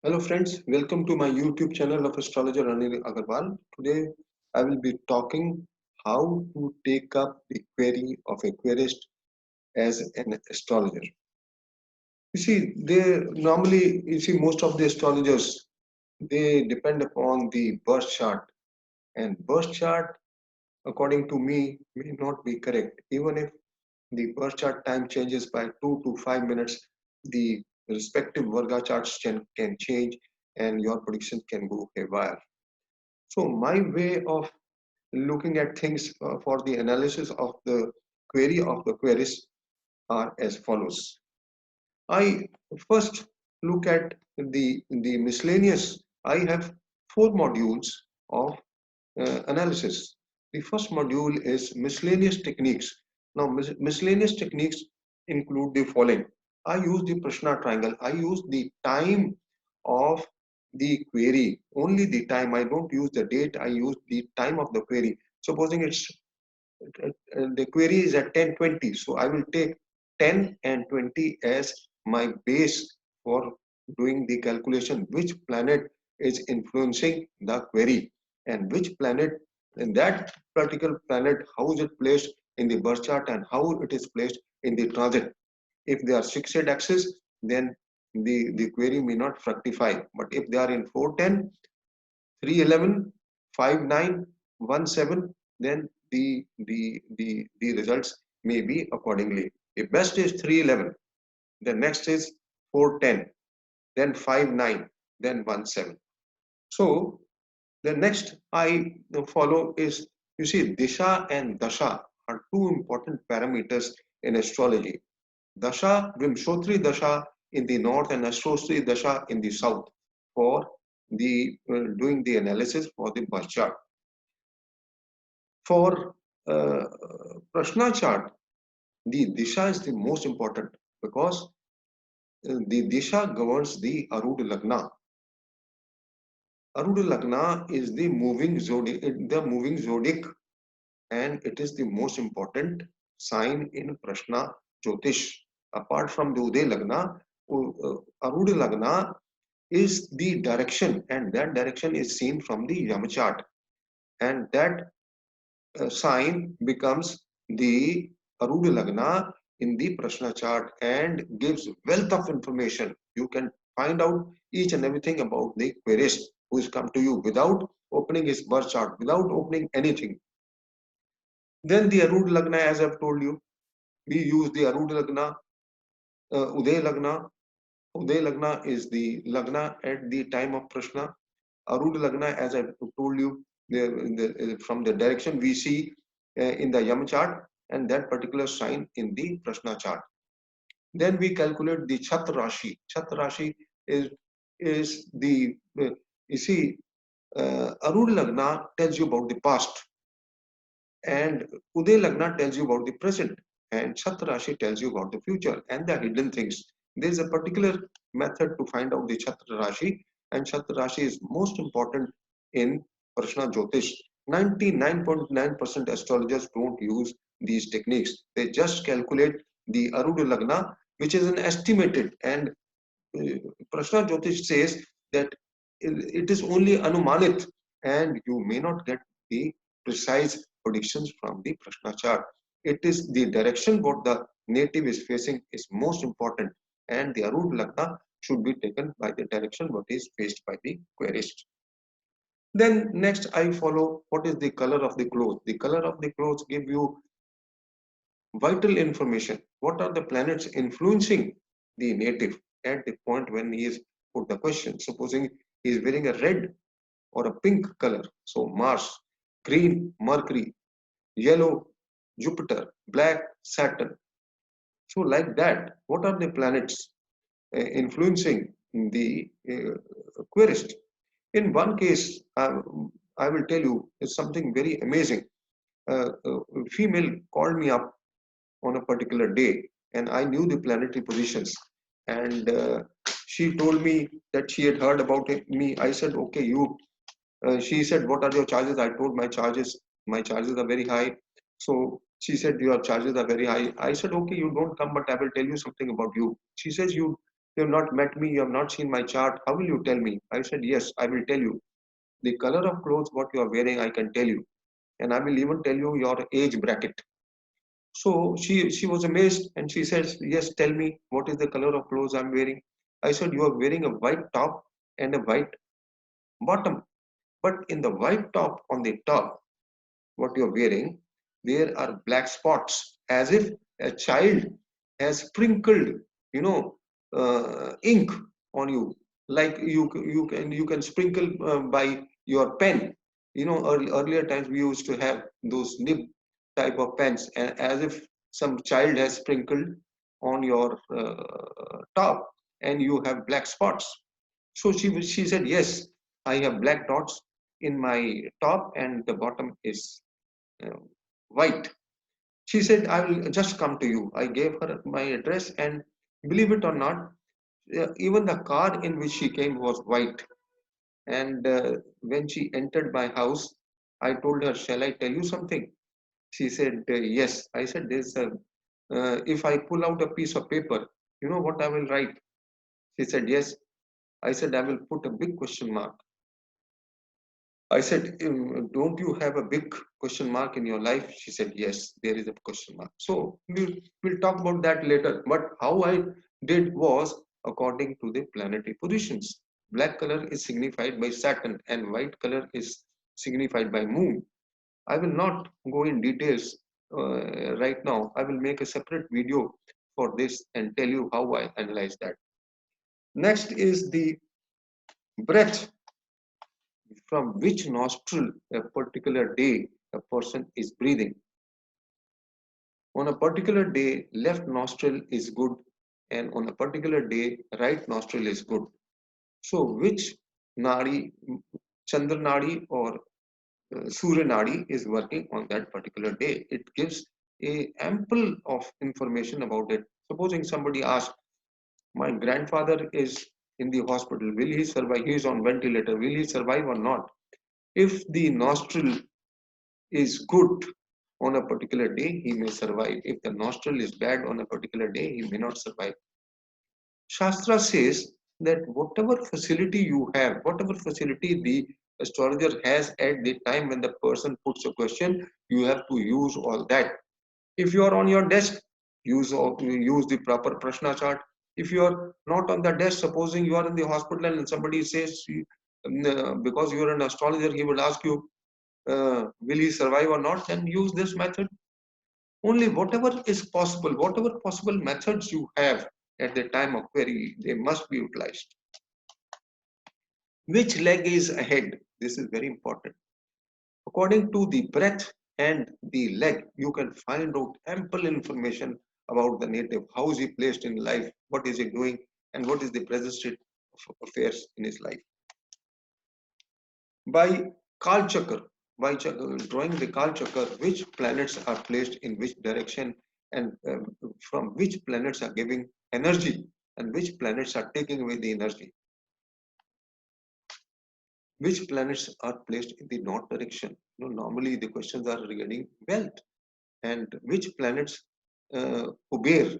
Hello friends, welcome to my YouTube channel of astrologer Anil Agarwal. Today I will be talking how to take up the query of a querist as an astrologer. You see most of the astrologers they depend upon the birth chart, and birth chart according to me may not be correct. Even if the birth chart time changes by 2 to 5 minutes, the respective Varga charts can change and your prediction can go haywire. So my way of looking at things for the analysis of the query of the queries are as follows. I first look at the miscellaneous. I have four modules of analysis. The first module is miscellaneous techniques. Now, miscellaneous techniques include the following. I use the Prashna triangle. I use the time of the query, only the time. I don't use the date. I use the time of the query. Supposing the query is at 10:20, so I will take 10 and 20 as my base for doing the calculation. Which planet is influencing the query, and which planet, and that particular planet, how is it placed in the birth chart and how it is placed in the transit. If they are 6-8 axis, then the query may not fructify. But if they are in 410, 311, 59, 17, then the results may be accordingly. The best is 311, the next is 410, then 59, then 17. So the next I follow is, you see, Disha and Dasha are two important parameters in astrology. Dasha, Vimshotri Dasha in the north and Ashrostri Dasha in the south for the doing the analysis for the birth chart. For uh, Prashna chart, the Disha is the most important because the Disha governs the Arudha Lagna. Arudha Lagna is the moving zodiac, and it is the most important sign in Prashna Jyotish. Apart from the Uday Lagna, Arudha Lagna is the direction, and that direction is seen from the Yama chart, and that sign becomes the Arudha Lagna in the Prashna chart and gives wealth of information. You can find out each and everything about the querist who is come to you without opening his birth chart, without opening anything. Then the Arudha Lagna, as I've told you, we use the Arudha Lagna, Uday Lagna. Uday Lagna is the Lagna at the time of Prashna. Arudha Lagna, as I told you, from the direction we see in the Yam chart, and that particular sign in the Prashna chart. Then we calculate the Chat Rashi. Chat Rashi is the you see, Arudha Lagna tells you about the past, and Uday Lagna tells you about the present, and Chat Rashi tells you about the future and the hidden things. There is a particular method to find out the Chat Rashi, and Chat Rashi is most important in Prashna Jyotish. 99.9% astrologers don't use these techniques. They just calculate the Arudha Lagna, which is an estimated, and Prashna Jyotish says that it is only anumanit, and you may not get the precise predictions from the Prashna chart. It is the direction what the native is facing is most important, and the Arudha Lagna should be taken by the direction what is faced by the querist. Then next I follow what is the color of the clothes. The color of the clothes give you vital information. What are the planets influencing the native at the point when he is put the question? Supposing he is wearing a red or a pink color, so Mars, green, Mercury, yellow, Jupiter, black, Saturn. So like that, what are the planets influencing the querist? In one case, I will tell you, it's something very amazing. A female called me up on a particular day, and I knew the planetary positions. And she told me that she had heard about me. I said, okay, you. She said, what are your charges? I told my charges are very high. So she said, your charges are very high. I said, okay, you don't come, but I will tell you something about you. She says, you You have not met me, you have not seen my chart. How will you tell me? I said, yes, I will tell you. The color of clothes, what you are wearing, I can tell you. And I will even tell you your age bracket. So she was amazed and she says, yes, tell me what is the color of clothes I'm wearing. I said, you are wearing a white top and a white bottom. But in the white top on the top, what you're wearing, there are black spots, as if a child has sprinkled, you know, ink on you, like you can sprinkle by your pen. Earlier times we used to have those nib type of pens, and as if some child has sprinkled on your top, and you have black spots. So she said, yes, I have black dots in my top, and the bottom is uh, white. She said, I will just come to you. I gave her my address, and believe it or not, even the car in which she came was white. And when she entered my house, I told her, shall I tell you something? She said, yes. I said, if I pull out a piece of paper, you know what I will write? She said, yes. I said, I will put a big question mark. I said, don't you have a big question mark in your life? She said, yes, there is a question mark. So we'll talk about that later. But how I did was according to the planetary positions. Black color is signified by Saturn and white color is signified by Moon. I will not go in details right now. I will make a separate video for this and tell you how I analyze that. Next is the breath, from which nostril a particular day a person is breathing. On a particular day, left nostril is good, and on a particular day, right nostril is good. So, which nadi, Chandra nadi or Surya nadi is working on that particular day? It gives a ample of information about it. Supposing somebody asks, "My grandfather is in the hospital. Will he survive? He is on ventilator. Will he survive or not?" If the nostril is good on a particular day, he may survive. If the nostril is bad on a particular day, he may not survive. Shastra says that whatever facility you have, whatever facility the astrologer has at the time when the person puts a question, you have to use all that. If you are on your desk, use the proper Prashna chart. If you are not on the desk, supposing you are in the hospital and somebody says, because you are an astrologer, he will ask you, will he survive or not, then use this method. Only whatever is possible, whatever possible methods you have at the time of query, they must be utilized. Which leg is ahead? This is very important. According to the breadth and the leg, you can find out ample information about the native. How is he placed in life? What is he doing? And what is the present state of affairs in his life? By Kal Chakra, by drawing the Kal Chakra, which planets are placed in which direction, and from which planets are giving energy and which planets are taking away the energy. Which planets are placed in the north direction? Normally the questions are regarding wealth, and which planets, Kuber,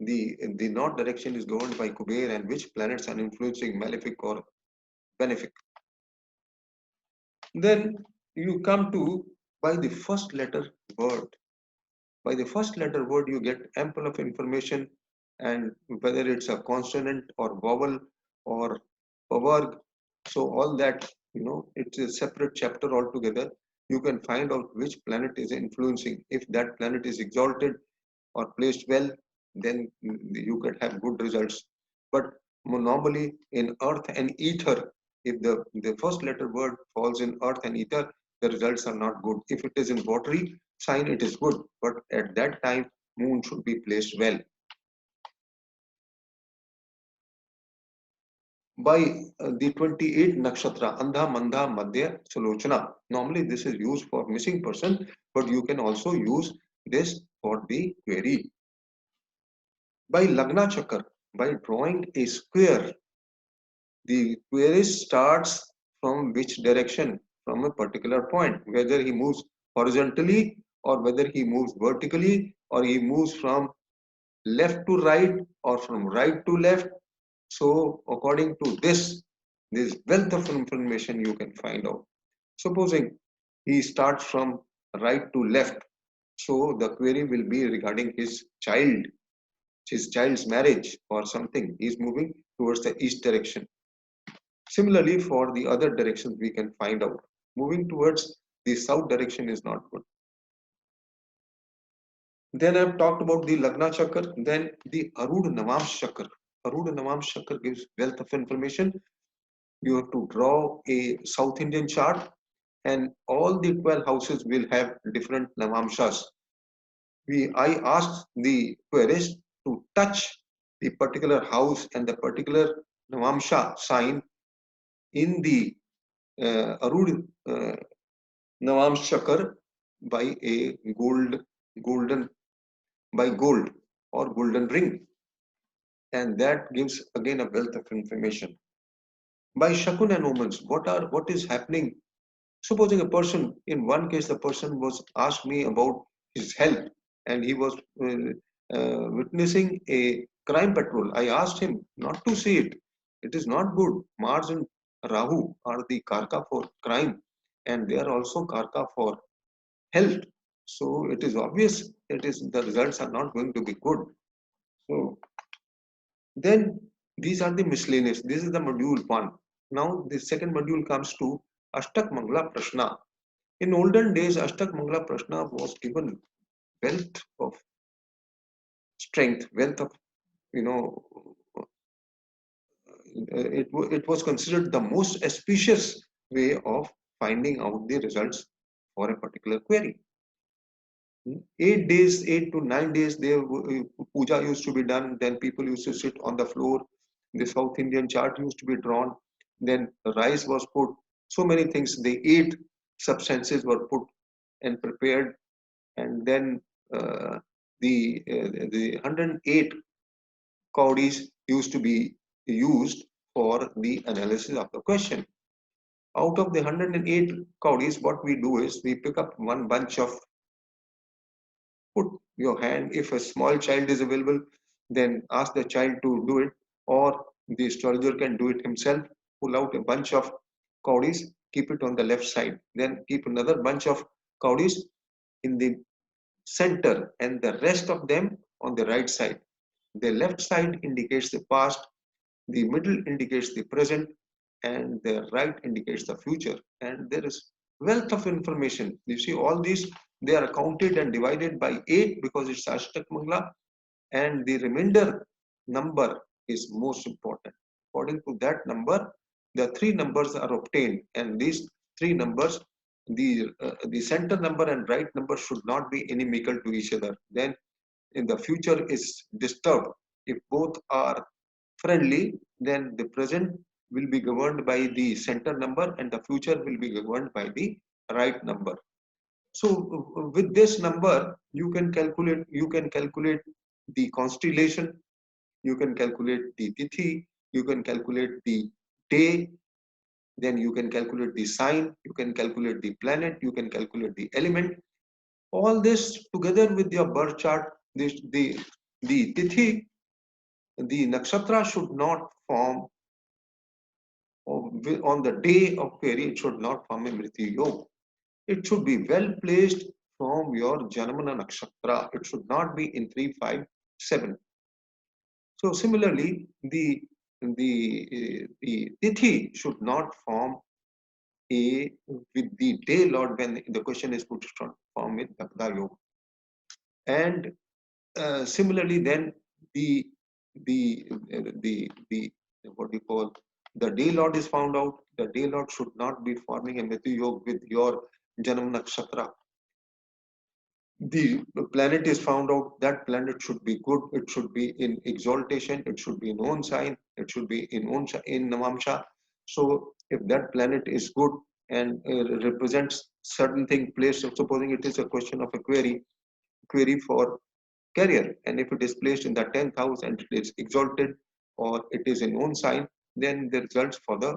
the north direction is governed by Kuber, and which planets are influencing malefic or benefic. Then you come to by the first letter word. By the first letter word, you get ample of information, and whether it's a consonant or vowel or a word. So all that, it's a separate chapter altogether. You can find out which planet is influencing. If that planet is exalted or placed well, then you could have good results. But normally in earth and ether, if the first letter word falls in earth and ether, the results are not good. If it is in watery sign, it is good. But at that time, moon should be placed well. By the 28 nakshatra, Andha, Mandha, Madhya, Salochana. Normally this is used for missing person, but you can also use this for the query. By Lagna Chakra, by drawing a square, the query starts from which direction? From a particular point, whether he moves horizontally or whether he moves vertically or he moves from left to right or from right to left. So according to this wealth of information you can find out. Supposing he starts from right to left, so the query will be regarding his child's marriage or something. He's moving towards the east direction. Similarly, for the other directions, we can find out. Moving towards the south direction is not good. Then I've talked about the Lagna Chakra, then the Arud Navamsh Chakra. Arud Navamsh Chakra gives wealth of information. You have to draw a South Indian chart, and all the 12 houses will have different Navamshas. I asked the querist to touch the particular house and the particular Navamsha sign in the Arud Navamsh Chakra by a golden by gold or golden ring, and that gives again a wealth of information. By Shakun and omens, what is happening? Supposing a person, in one case, the person was asked me about his health, and he was witnessing a crime patrol. I asked him not to see it. It is not good. Mars and Rahu are the karka for crime, and they are also karka for health. So it is obvious the results are not going to be good. So then these are the miscellaneous. This is the module one. Now the second module comes to Ashtak Mangala Prashna. In olden days, Ashtak Mangala Prashna was given wealth of strength, wealth of, you know, it was considered the most auspicious way of finding out the results for a particular query. 8 days, 8 to 9 days, there puja used to be done. Then people used to sit on the floor. The South Indian chart used to be drawn. Then rice was put. So many things. The 8 substances were put and prepared, and then uh, the 108 cowries used to be used for the analysis of the question. Out of the 108 cowries, what we do is we pick up one bunch of, put your hand. If a small child is available, then ask the child to do it, or the astrologer can do it himself. Pull out a bunch of cowries, keep it on the left side, then keep another bunch of cowries in the center, and the rest of them on the right side. The left side indicates the past, the middle indicates the present, and the right indicates the future. And there is wealth of information. You see, all these, they are counted and divided by 8 because it's Ashtak Mangala, and the remainder number is most important. According to that number, the 3 numbers are obtained, and these 3 numbers, the center number and right number should not be inimical to each other. Then in the future is disturbed. If both are friendly, then the present will be governed by the center number and the future will be governed by the right number. So with this number, you can calculate the constellation, you can calculate the tithi, you can calculate the day, then you can calculate the sign, you can calculate the planet, you can calculate the element. All this together with your birth chart, the tithi, the nakshatra should not form on the day of query, it should not form a Mrityu Yoga. It should be well placed from your Janamana Nakshatra. It should not be in 3, 5, 7. So similarly, the Tithi should not form a with the day lord when the question is put to form with Dagda Yoga. And similarly, then the the what we call the day lord is found out. The day lord should not be forming a Mrityu Yoga with your Janam Nakshatra. The planet is found out. That planet should be good. It should be in exaltation. It should be in own sign. It should be in Navamsha. So if that planet is good and represents certain thing placed, supposing it is a question of a query for career, and if it is placed in the 10th house and it is exalted or it is in own sign, then the results for the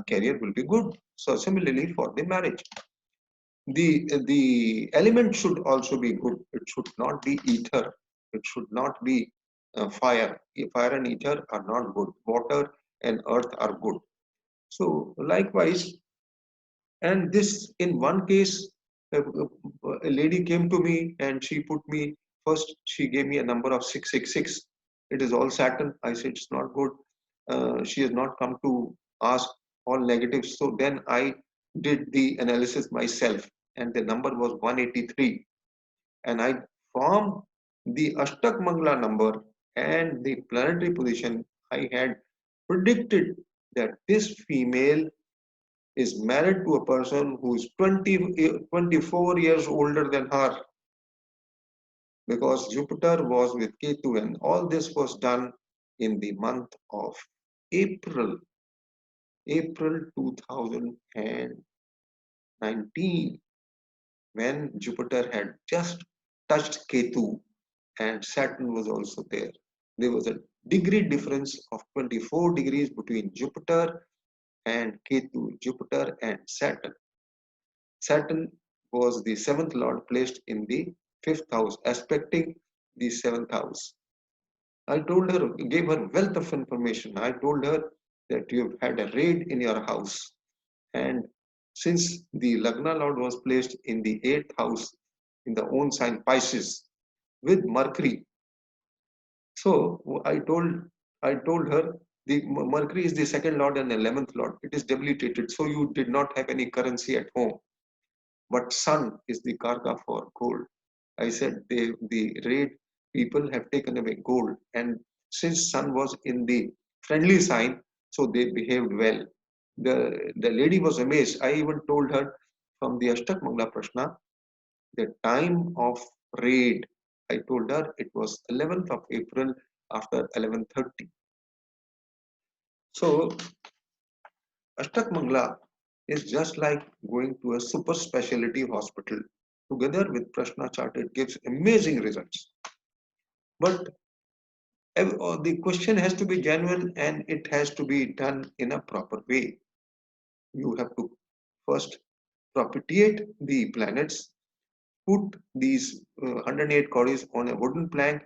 career will be good. So similarly for the marriage, the element should also be good. It should not be ether. It should not be fire. Fire and ether are not good. Water and earth are good. So likewise, and this in one case, a lady came to me and she put me first. She gave me a number of 666. It is all Saturn. I said it's not good. She has not come to ask all negatives. So then I did the analysis myself, and the number was 183. And I from the Ashtak Mangala number and the planetary position, I had predicted that this female is married to a person who is 24 years older than her, because Jupiter was with Ketu, and all this was done in the month of April, April 2019, when Jupiter had just touched Ketu and Saturn was also there. There was a degree difference of 24 degrees between Jupiter and Ketu, Jupiter and Saturn. Saturn was the seventh lord placed in the fifth house, aspecting the seventh house. I told her, gave her wealth of information. I told her that you've had a raid in your house. And since the Lagna lord was placed in the eighth house, in the own sign Pisces, with Mercury. So I told her the Mercury is the second lord and 11th lord. It is debilitated. So you did not have any currency at home. But Sun is the karka for gold. I said the raid people have taken away gold, and since Sun was in the friendly sign, so they behaved well. The lady was amazed. I even told her from the Ashtak Mangala Prashna, the time of raid. I told her it was 11th of April after 11:30. So Ashtak Mangala is just like going to a super specialty hospital. Together with Prashna chart, it gives amazing results. But the question has to be genuine and it has to be done in a proper way. You have to first propitiate the planets, put these 108 caudies on a wooden plank.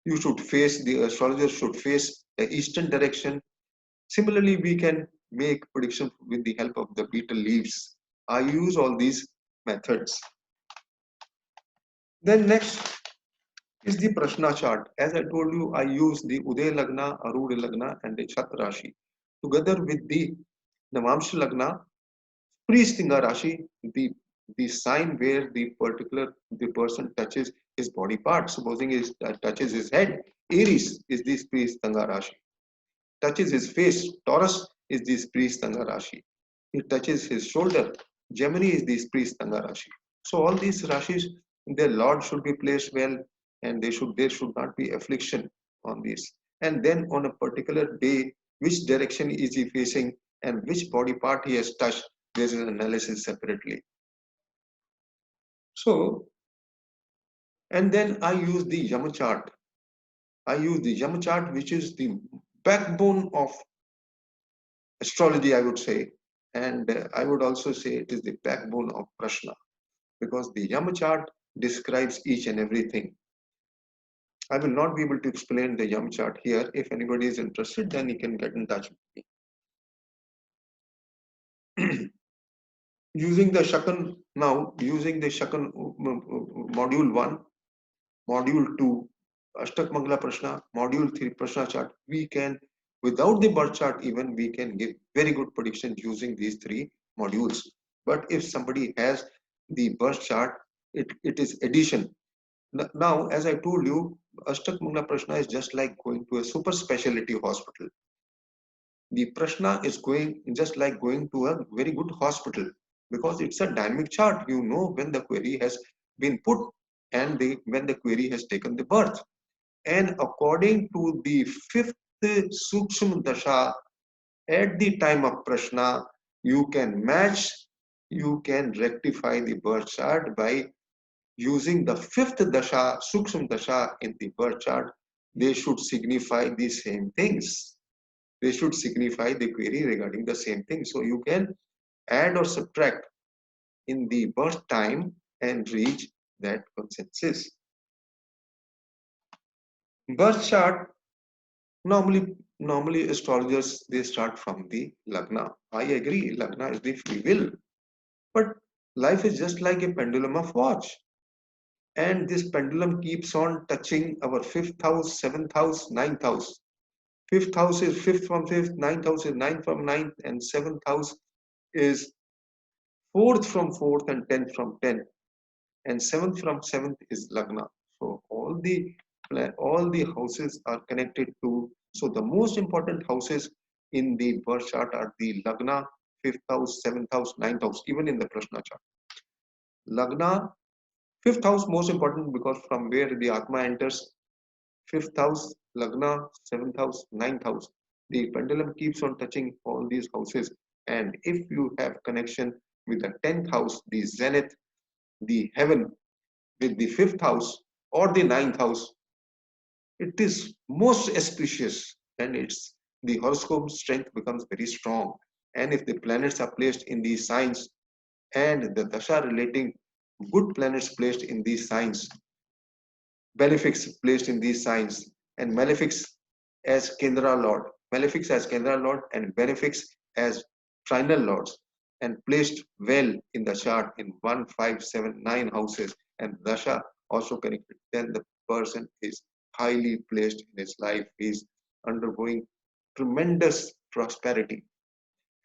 You should face, the astrologer should face the eastern direction. Similarly, we can make prediction with the help of the betel leaves. I use all these methods. Then next is the Prashna chart. As I told you, I use the Uday Lagna, Arudha Lagna, and the Chat Rashi. Together with the Navamsha Lagna, Pristinga Rashi, the sign where the person touches his body part. Supposing he touches his head, Aries is the Pristinga Rashi. Touches his face, Taurus is the Pristinga Rashi. He touches his shoulder, Gemini is the Pristinga Rashi. So all these Rashis, their Lord should be placed well, and there should not be affliction on this. And then on a particular day, which direction is he facing and which body part he has touched, there is an analysis separately. So, and then I use the Yama chart. I use the Yama chart, which is the backbone of astrology, I would say. And I would also say it is the backbone of Prashna, because the Yama chart describes each and everything. I will not be able to explain the Yam chart here. If anybody is interested, then he can get in touch with me. Using the Shakan now, using the Shakan module 1, module 2, Ashtak Mangala Prashna, module 3 Prashna chart, we can, without the birth chart even, we can give very good predictions using these 3 modules. But if somebody has the birth chart, it is addition. Now, as I told you, Ashtak Mangala Prashna is just like going to a super specialty hospital. The Prashna is going just like going to a very good hospital, because it's a dynamic chart. You know when the query has been put and when the query has taken the birth. And according to the fifth Sukshma Dasha, at the time of Prashna, you can match, you can rectify the birth chart by using the fifth Dasha, Sukshma Dasha in the birth chart. They should signify the same things. They should signify the query regarding the same thing. So you can add or subtract in the birth time and reach that consensus. Birth chart, normally astrologers, they start from the lagna. I agree, lagna is the free will, but life is just like a pendulum of watch, and this pendulum keeps on touching our fifth house, seventh house, ninth house. Fifth house is fifth from fifth, ninth house is ninth from ninth, and seventh house is fourth from fourth, and tenth from tenth, and seventh from seventh is lagna. So all the houses are connected to. So the most important houses in the birth chart are the lagna, fifth house, seventh house, ninth house, even in the Prashna chart. Lagna, fifth house most important because from where the Atma enters, fifth house, lagna, seventh house, ninth house. The pendulum keeps on touching all these houses. And if you have connection with the 10th house, the zenith, the heaven, with the fifth house or the ninth house, it is most auspicious, and it's the horoscope strength becomes very strong. And if the planets are placed in these signs and the dasha relating good planets placed in these signs, benefics placed in these signs, and malefics as Kendra Lord, malefics as Kendra Lord, and benefics as trinal lords, and placed well in the chart in 1, 5, 7, 9 houses, and Dasha also connected, then the person is highly placed in his life. He is undergoing tremendous prosperity.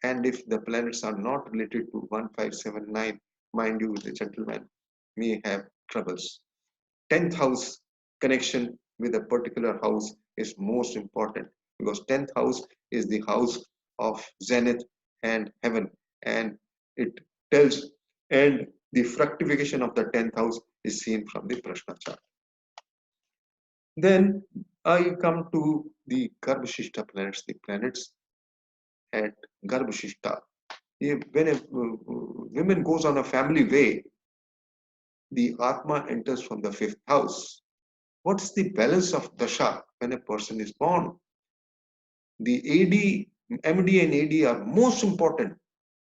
And if the planets are not related to 1, 5, 7, 9, mind you, the gentleman may have troubles. 10th house connection with a particular house is most important because 10th house is the house of zenith and heaven, and it tells, and the fructification of the 10th house is seen from the Prashna chart. Then I come to the Garbhashishta planets, the planets at Garbhashishta. When a woman goes on a family way, the Atma enters from the fifth house. What's the balance of dasha when a person is born? The AD, MD and AD are most important.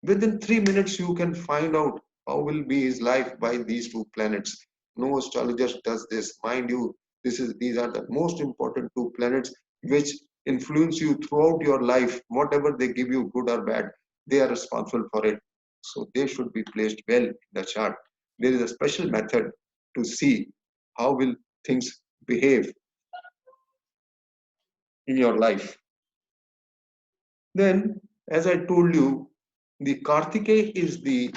Within 3 minutes, you can find out how will be his life by these two planets. No astrologist does this. Mind you, these are the most important two planets which influence you throughout your life. Whatever they give you, good or bad, they are responsible for it. So they should be placed well in the chart. There is a special method to see how will things behave in your life. Then, as I told you, the Kartikeya is the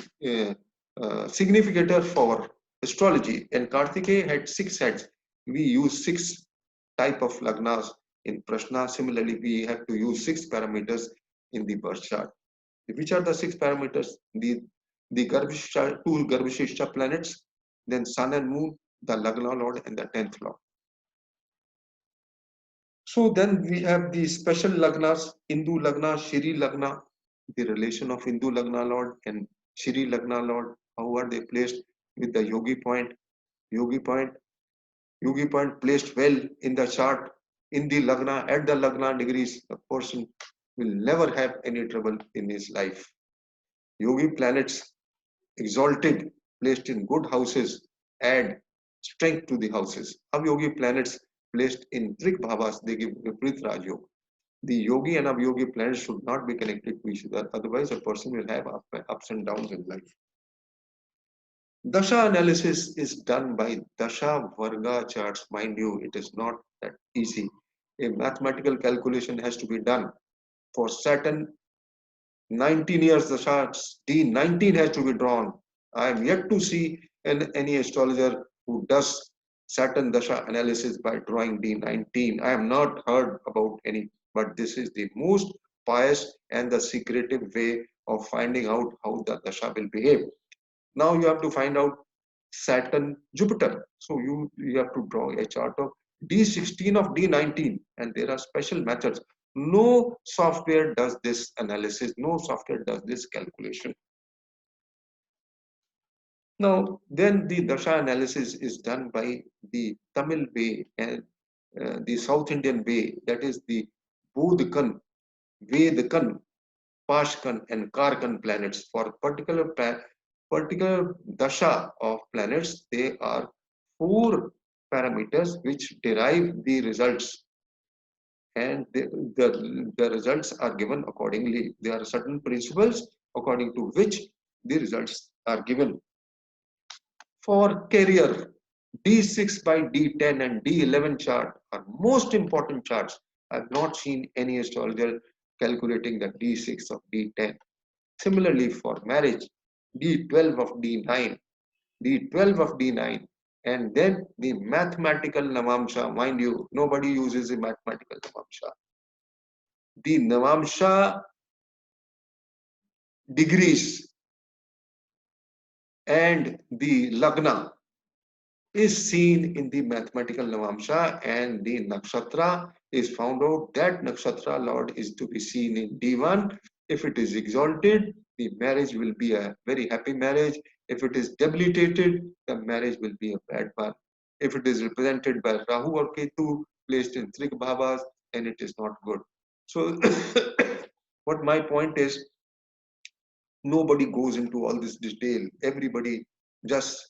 significator for astrology, and Kartikeya had 6 heads. We use 6 type of lagnas in Prashna. Similarly, we have to use 6 parameters in the birth chart. Which are the 6 parameters? The Garbhashishta, two Garbhashishta planets, then Sun and Moon, the Lagna Lord, and the 10th Lord. So then we have the special lagnas, Hindu lagna, Shri lagna, the relation of Hindu lagna lord and Shri lagna lord. How are they placed with the yogi point? Yogi point, yogi point placed well in the chart, in the lagna, at the lagna degrees, the person will never have any trouble in his life. Yogi planets exalted, placed in good houses, add strength to the houses. Avyogi planets placed in Drik Bhavas, they give Viprit Raj Yoga. The yogi and abyogi planets should not be connected to each other. Otherwise, a person will have ups and downs in life. Dasha analysis is done by Dasha Varga charts. Mind you, it is not that easy. A mathematical calculation has to be done. For Saturn, 19 years, the charts D19 has to be drawn. I am yet to see any astrologer who does Saturn Dasha analysis by drawing D19. I have not heard about any, but this is the most pious and the secretive way of finding out how the Dasha will behave. Now you have to find out Saturn Jupiter. So you have to draw a chart of D16 of D19, and there are special methods. No software does this analysis, no software does this calculation. Now, then the Dasha analysis is done by the Tamil way and the South Indian way, that is the Bodhkan, Vedkan, Pashkan, and Karkan planets. For particular dasha of planets, they are 4 parameters which derive the results, and the results are given accordingly. There are certain principles according to which the results are given. For career, D6 by D10 and D11 chart are most important charts. I have not seen any astrologer calculating the D6 of D10. Similarly, for marriage, D12 of D9, D12 of D9, and then the mathematical Navamsha. Mind you, nobody uses a mathematical Navamsha. The Navamsha degrees and the Lagna is seen in the mathematical Navamsha, and the nakshatra is found out. That nakshatra lord is to be seen in D1. If it is exalted, the marriage will be a very happy marriage. If it is debilitated, the marriage will be a bad one. If it is represented by Rahu or Ketu placed in Trik Bhavas, then it is not good. So, what my point is, nobody goes into all this detail. Everybody just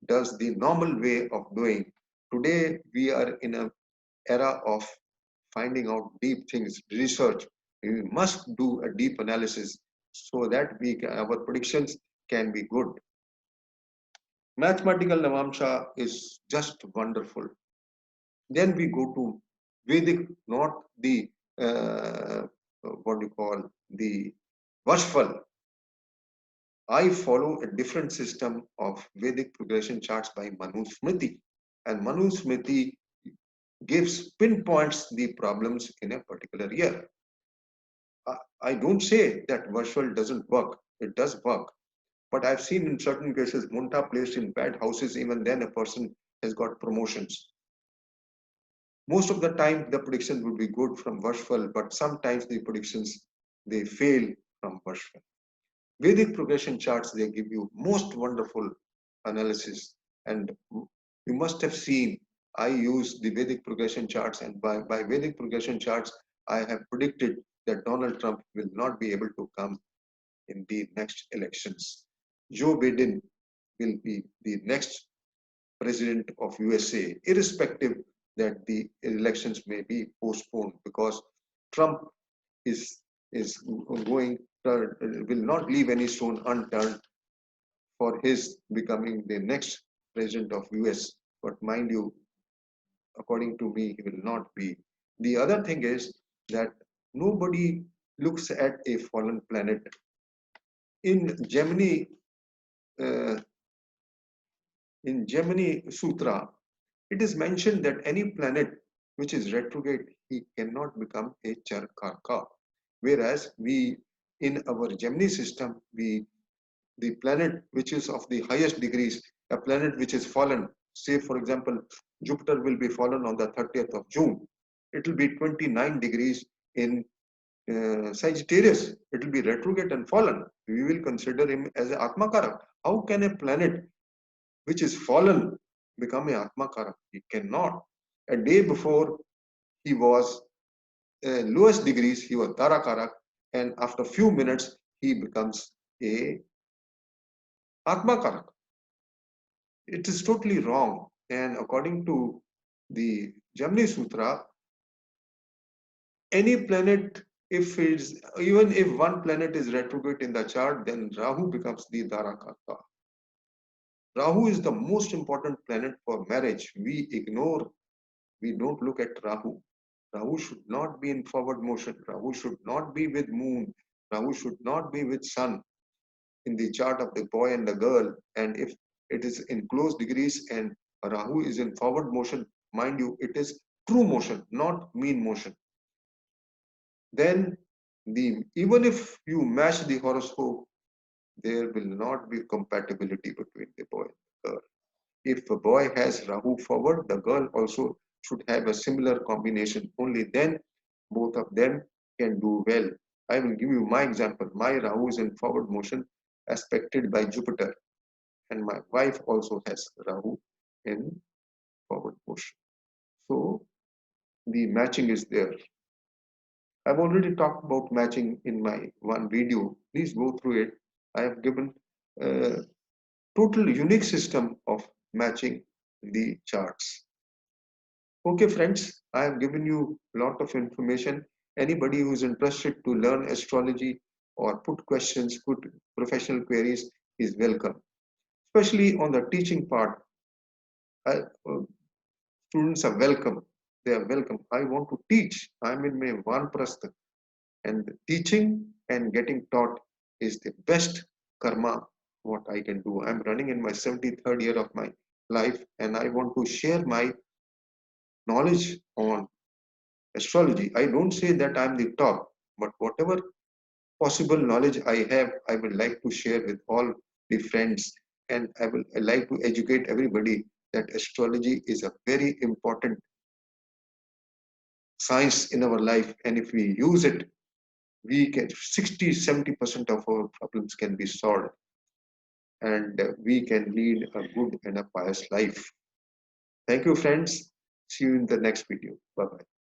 does the normal way of doing. Today, we are in an era of finding out deep things, research. We must do a deep analysis so that our predictions can be good. Mathematical Navamsha is just wonderful. Then we go to Vedic, not the what do you call the Vashfal. I follow a different system of Vedic progression charts by Manu Smriti. And Manu Smriti gives pinpoints the problems in a particular year. I don't say that virtual doesn't work. It does work. But I've seen in certain cases, Munta placed in bad houses, even then a person has got promotions. Most of the time, the prediction would be good from Vashfal, but sometimes the predictions, they fail from Vashfal. Vedic progression charts, they give you most wonderful analysis. And you must have seen, I use the Vedic progression charts, and by Vedic progression charts, I have predicted that Donald Trump will not be able to come in the next elections. Joe Biden will be the next president of USA, irrespective that the elections may be postponed, because Trump is going will not leave any stone unturned for his becoming the next president of US. But mind you, according to me, he will not be. The other thing is that nobody looks at a fallen planet. In Gemini, uh, in Gemini Sutra, it is mentioned that any planet which is retrograde, he cannot become a Charkarka. Whereas in our Gemini system, the planet which is of the highest degrees, a planet which is fallen, say for example, Jupiter will be fallen on the 30th of June. It will be 29 degrees in Sagittarius. It will be retrograde and fallen. We will consider him as an Atmakarak. How can a planet which is fallen become a Atmakarak? He cannot. A day before he was lowest degrees, he was Tarakarak, and after few minutes, he becomes a Atmakarak. It is totally wrong. And according to the Gemini Sutra, any planet, if it's even if one planet is retrograde in the chart, then Rahu becomes the Dharakata. Rahu is the most important planet for marriage. We don't look at Rahu. Rahu should not be in forward motion. Rahu should not be with moon. Rahu should not be with sun in the chart of the boy and the girl. And if it is in close degrees and Rahu is in forward motion, mind you, it is true motion, not mean motion. Then even if you match the horoscope, there will not be compatibility between the boy and the girl. If a boy has Rahu forward, the girl also should have a similar combination. Only then both of them can do well. I will give you my example. My Rahu is in forward motion aspected by Jupiter, and my wife also has Rahu in forward motion. So the matching is there. I've already talked about matching in my one video. Please go through it. I have given a total unique system of matching the charts. Okay, friends, I have given you a lot of information. Anybody who is interested to learn astrology or put questions, put professional queries, is welcome, especially on the teaching part. I, students are welcome. They are welcome. I want to teach. I'm in my vanprastha, and teaching and getting taught is the best karma what I can do. I'm running in my 73rd year of my life, and I want to share my knowledge on astrology. I don't say that I'm the top, but whatever possible knowledge I have, I would like to share with all the friends, and I like to educate everybody that astrology is a very important science in our life, and if we use it, we can 60-70% of our problems can be solved, and we can lead a good and a pious life. Thank you, friends. See you in the next video. Bye bye.